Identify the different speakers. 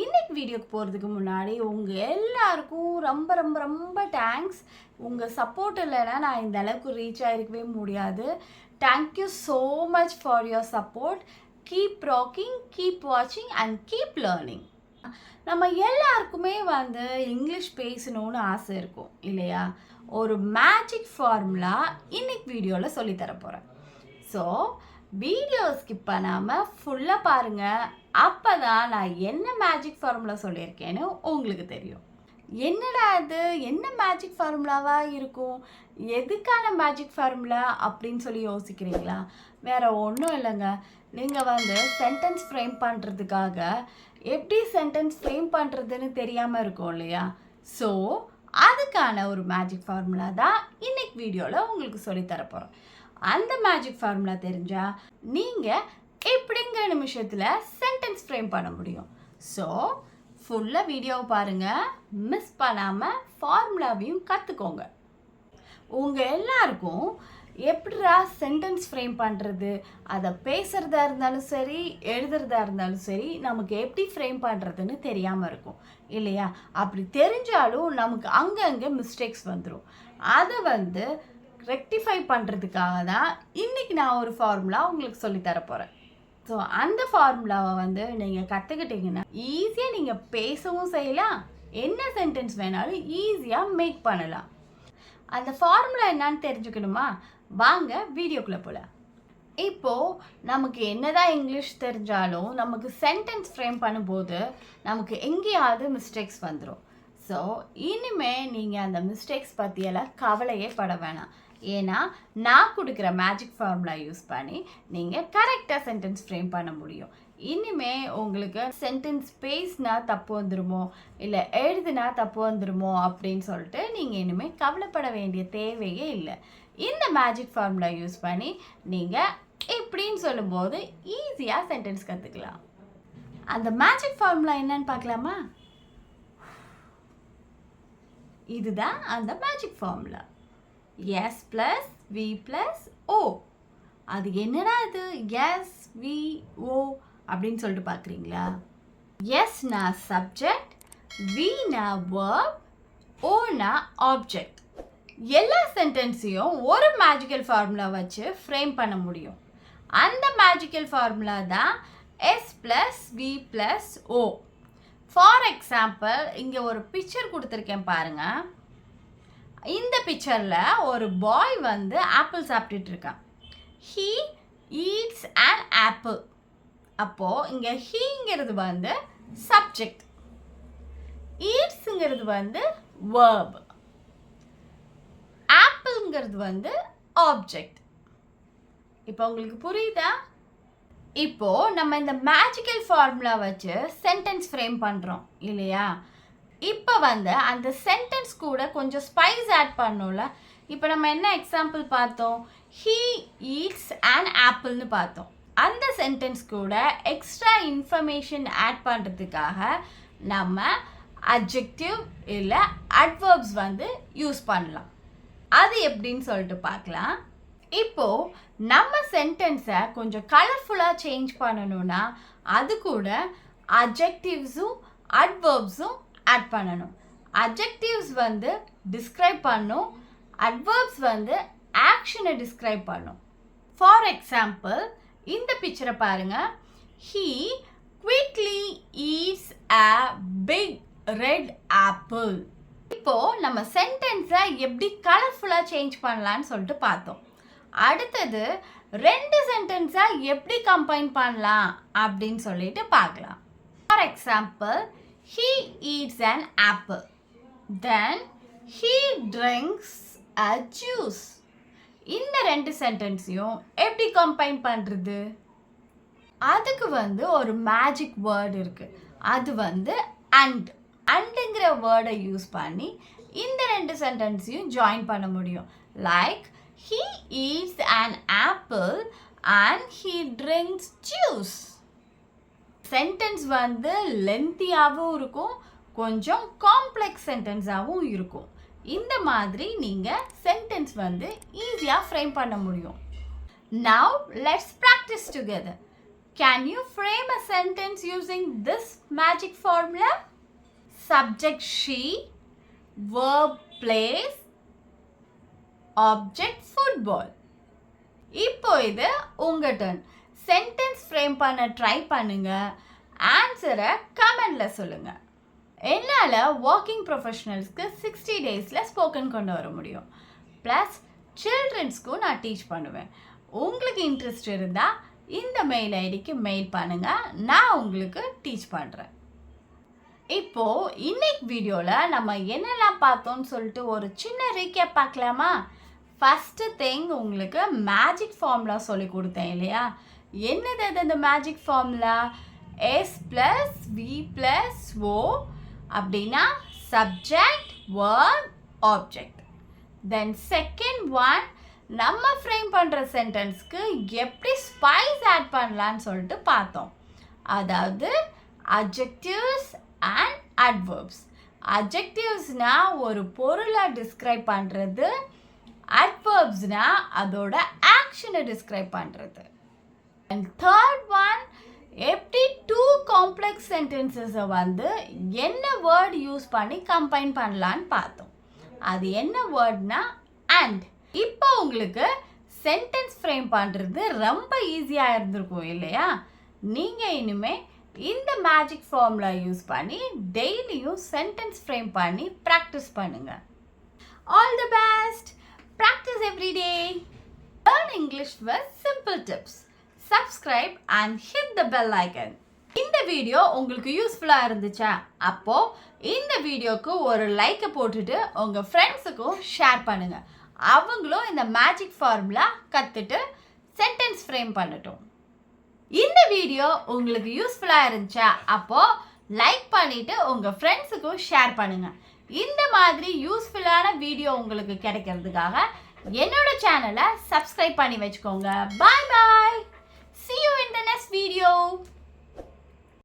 Speaker 1: இன்னைக்கு வீடியோக்கு போகிறதுக்கு முன்னாடி உங்கள் எல்லாருக்கும் ரொம்ப ரொம்ப ரொம்ப தேங்க்ஸ். உங்கள் சப்போர்ட் இல்லைன்னா நான் இந்த அளவுக்கு ரீச் ஆகிருக்கவே முடியாது. Thank you so much for your support. Keep rocking, keep வாட்சிங் அண்ட் கீப் லேர்னிங். நம்ம எல்லாருக்குமே இங்கிலீஷ் பேசணும்னு ஆசை இருக்கும் இல்லையா? ஒரு மேஜிக் ஃபார்முலா இன்னைக்கு வீடியோவில் சொல்லித்தர போகிறேன். ஸோ வீடியோ ஸ்கிப் பண்ணாமல் ஃபுல்லாக பாருங்கள். அப்போ தான் நான் என்ன மேஜிக் ஃபார்முலா சொல்லியிருக்கேன்னு உங்களுக்கு தெரியும். என்னடா அது, என்ன மேஜிக் ஃபார்முலாவாக இருக்கும், எதுக்கான மேஜிக் ஃபார்முலா அப்படின்னு சொல்லி யோசிக்கிறீங்களா? வேறு ஒன்றும் இல்லைங்க. நீங்கள் சென்டென்ஸ் ஃப்ரேம் பண்ணுறதுக்காக எப்படி சென்டென்ஸ் ஃப்ரேம் பண்ணுறதுன்னு தெரியாமல் இருக்கும் இல்லையா? ஸோ அதுக்கான ஒரு மேஜிக் ஃபார்முலா தான் இன்னைக்கு வீடியோவில் உங்களுக்கு சொல்லித்தர போகிறோம். அந்த மேஜிக் ஃபார்முலா தெரிஞ்சால் நீங்கள் எப்படிங்க நிமிஷத்தில் சென்டென்ஸ் ஃப்ரேம் பண்ண முடியும். ஸோ ஃபுல்லாக வீடியோவை பாருங்கள், மிஸ் பண்ணாமல் ஃபார்முலாவையும் கற்றுக்கோங்க. உங்கள் எல்லாருக்கும் எப்படிடா சென்டென்ஸ் ஃப்ரேம் பண்ணுறது, அதை பேசுகிறதா இருந்தாலும் சரி எழுதுறதா இருந்தாலும் சரி நமக்கு எப்படி ஃப்ரேம் பண்ணுறதுன்னு தெரியாமல் இருக்கும் இல்லையா? அப்படி தெரிஞ்சாலும் நமக்கு அங்கங்கே மிஸ்டேக்ஸ் வந்துடும். அதை ரெக்டிஃபை பண்ணுறதுக்காக தான் இன்றைக்கி நான் ஒரு ஃபார்முலா உங்களுக்கு சொல்லித்தர போகிறேன். ஸோ அந்த ஃபார்முலாவை நீங்கள் கற்றுக்கிட்டிங்கன்னா ஈஸியாக நீங்கள் பேசவும் செய்யலாம், என்ன சென்டென்ஸ் வேணாலும் ஈஸியாக மேக் பண்ணலாம். அந்த ஃபார்முலா என்னான்னு தெரிஞ்சுக்கணுமா? வாங்க வீடியோக்குள்ளே போகலாம். இப்போது நமக்கு என்னதான் இங்கிலீஷ் தெரிஞ்சாலும் நமக்கு சென்டென்ஸ் ஃப்ரேம் பண்ணும்போது நமக்கு எங்கேயாவது மிஸ்டேக்ஸ் வந்துடும். ஸோ இனிமேல் நீங்கள் அந்த மிஸ்டேக்ஸ் பற்றியெல்லாம் கவலையே பட வேணாம். ஏன்னா நான் கொடுக்குற மேஜிக் ஃபார்முலா யூஸ் பண்ணி நீங்கள் கரெக்டாக சென்டென்ஸ் ஃப்ரேம் பண்ண முடியும். இனிமே உங்களுக்கு சென்டென்ஸ் பேசினா தப்பு வந்துடுமோ இல்லை எழுதுனா தப்பு வந்துடுமோ அப்படின்னு சொல்லிட்டு நீங்கள் இனிமேல் கவலைப்பட வேண்டிய தேவையே இல்லை. இந்த மேஜிக் ஃபார்முலா யூஸ் பண்ணி நீங்கள் எப்படின்னு சொல்லும்போது ஈஸியாக சென்டென்ஸ் கற்றுக்கலாம். அந்த மேஜிக் ஃபார்முலா என்னன்னு பார்க்கலாமா? இதுதான் அந்த magic formula. S plus V plus O. அது என்னடா இது எஸ் வி ஓ அப்படின்னு சொல்லிட்டு பார்க்குறீங்களா? எஸ்னா சப்ஜெக்ட், வினா வேர்ப், ஓனா ஆப்ஜெக்ட். எல்லா சென்டென்ஸையும் ஒரு மேஜிக்கல் ஃபார்முலா வச்சு ஃப்ரேம் பண்ண முடியும். அந்த மேஜிக்கல் ஃபார்முலா தான் S plus V plus O. For example இங்கே ஒரு பிக்சர் கொடுத்துருக்கேன் பாருங்கள். இந்த பிக்சரில் ஒரு பாய் ஆப்பிள் சாப்பிட்டுட்டு இருக்கான். He eats an apple. அப்போது இங்கே ஹீங்கிறது சப்ஜெக்ட், ஈட்ஸுங்கிறது வேர்ப், ஆப்பிள்ங்கிறது ஆப்ஜெக்ட். இப்போ உங்களுக்கு புரியுதா? இப்போது நம்ம இந்த மேஜிக்கல் ஃபார்முலா வச்சு சென்டென்ஸ் ஃப்ரேம் பண்ணுறோம் இல்லையா? இப்போ அந்த சென்டென்ஸ் கூட கொஞ்சம் ஸ்பைஸ் ஆட் பண்ணோம்ல. இப்போ நம்ம என்ன எக்ஸாம்பிள் பார்த்தோம்? ஹீ ஈட்ஸ் அன் ஆப்பிள்னு பார்த்தோம். அந்த சென்டென்ஸ் கூட எக்ஸ்ட்ரா இன்ஃபர்மேஷன் ஆட் பண்ணுறதுக்காக நம்ம அட்ஜெக்டிவ் இல்லை அட்வர்ப்ஸ் யூஸ் பண்ணலாம். அது எப்படின்னு சொல்லிட்டு பார்க்கலாம். இப்போது நம்ம சென்டென்ஸை கொஞ்சம் கலர்ஃபுல்லாக சேஞ்ச் பண்ணணும்னா அது கூட அட்ஜெக்டிவ்ஸும் அட்வர்ப்ஸும் ஆட் பண்ணணும். அட்ஜெக்டிவ்ஸ் டிஸ்கிரைப் பண்ணும், அட்வர்ப்ஸ் ஆக்ஷனை டிஸ்கிரைப் பண்ணும். ஃபார் எக்ஸாம்பிள் இந்த பிக்சரை பாருங்க. He quickly eats a big red apple. இப்போது நம்ம சென்டென்ஸை எப்படி கலர்ஃபுல்லாக சேஞ்ச் பண்ணலான்னு சொல்லிட்டு பார்த்தோம். அடுத்தது ரெண்டு சென்டென்ஸை எப்படி கம்பைன் பண்ணலாம் அப்படின்னு சொல்லிட்டு பார்க்கலாம். For example he eats an apple, then he drinks a juice. இந்த ரெண்டு சென்டென்ஸையும் எப்படி கம்பைன் பண்ணுறது? அதுக்கு ஒரு மேஜிக் வேர்டு இருக்குது. அது அண்டுங்கிற வேர்டை யூஸ் பண்ணி இந்த ரெண்டு சென்டென்ஸையும் ஜாயின் பண்ண முடியும். Like he eats an apple and he drinks juice. Sentence லென்த்தியாகவும் இருக்கும், கொஞ்சம் காம்ப்ளெக்ஸ் சென்டென்ஸாகவும் இருக்கும். இந்த மாதிரி நீங்கள் சென்டென்ஸ் ஈஸியாக ஃப்ரேம் பண்ண முடியும். Now let's practice together. Can you frame a sentence using this magic formula? Subject she, verb plays, object football. இப்போ இது உங்க டர்ன். சென்டென்ஸ் ஃப்ரேம் பண்ண ட்ரை பண்ணுங்க. ஆன்சரை கமெண்ட்ல சொல்லுங்க. என்னால் ஒர்க்கிங் ப்ரொஃபஷனல்ஸ்க்கு 60 டேஸில் ஸ்போக்கன் கொண்டு வர முடியும். ப்ளஸ் சில்ட்ரன்ஸ்க்கும் நான் டீச் பண்ணுவேன். உங்களுக்கு இன்ட்ரெஸ்ட் இருந்தால் இந்த மெயில் ஐடிக்கு மெயில் பண்ணுங்கள். நான் உங்களுக்கு டீச் பண்ணுறேன். இப்போது இன்னைக்கு வீடியோவில் நம்ம என்னெல்லாம் பார்த்தோன்னு சொல்லிட்டு ஒரு சின்ன ரீகேப் பார்க்கலாமா? ஃபஸ்ட்டு திங் உங்களுக்கு மேஜிக் ஃபார்முலா சொல்லி கொடுத்தேன் இல்லையா? என்னது அது அந்த magic formula? S plus V plus O அப்படின்னா subject verb object. Then second one, நம்ம ஃப்ரேம் பண்ணுற சென்டென்ஸ்க்கு எப்படி ஸ்பைஸ் ஆட் பண்ணலான்னு சொல்லிட்டு பார்த்தோம். அதாவது அட்ஜெக்டிவ்ஸ் அண்ட் அட்வர்ப்ஸ். அட்ஜெக்டிவ்ஸ்னால் ஒரு பொருளை டிஸ்கிரைப் பண்ணுறது, அட்வர்ப்ஸ்னால் அதோட ஆக்ஷனை டிஸ்கிரைப் பண்ணுறது. அண்ட் தேர்ட் ஒன், எப்படி டூ காம்ப்ளெக்ஸ் சென்டென்சஸை என்ன வேர்ட் யூஸ் பண்ணி கம்பைன் பண்ணலான்னு பார்த்தோம். அது என்ன வேர்ட்னா அண்ட். இப்போ உங்களுக்கு சென்டென்ஸ் ஃப்ரேம் பண்ணுறது ரொம்ப ஈஸியாக இருந்திருக்கும் இல்லையா? நீங்கள் இனிமேல் இந்த மேஜிக் ஃபார்முலா யூஸ் பண்ணி டெய்லியும் சென்டென்ஸ் ஃப்ரேம் பண்ணி ப்ராக்டிஸ் பண்ணுங்கள். All the best. Practice every day. Learn English with simple tips. Subscribe and hit the bell icon. இந்த வீடியோ உங்களுக்கு யூஸ்ஃபுல்லாக இருந்துச்சா? அப்போது இந்த வீடியோக்கு ஒரு லைக்கை போட்டுட்டு உங்கள் ஃப்ரெண்ட்ஸுக்கும் ஷேர் பண்ணுங்கள். அவங்களும் இந்த மேஜிக் ஃபார்முலா கற்றுட்டு சென்டென்ஸ் ஃப்ரேம் பண்ணட்டும். இந்த வீடியோ உங்களுக்கு யூஸ்ஃபுல்லாக இருந்துச்சா? அப்போது லைக் பண்ணிவிட்டு உங்கள் ஃப்ரெண்ட்ஸுக்கும் ஷேர் பண்ணுங்கள். இந்த மாதிரி யூஸ்ஃபுல்லான வீடியோ உங்களுக்கு கிடைக்கிறதுக்காக என்னோட சேனலை சப்ஸ்கிரைப் பண்ணி வச்சுக்கோங்க. பாய் பாய். See you in the next video.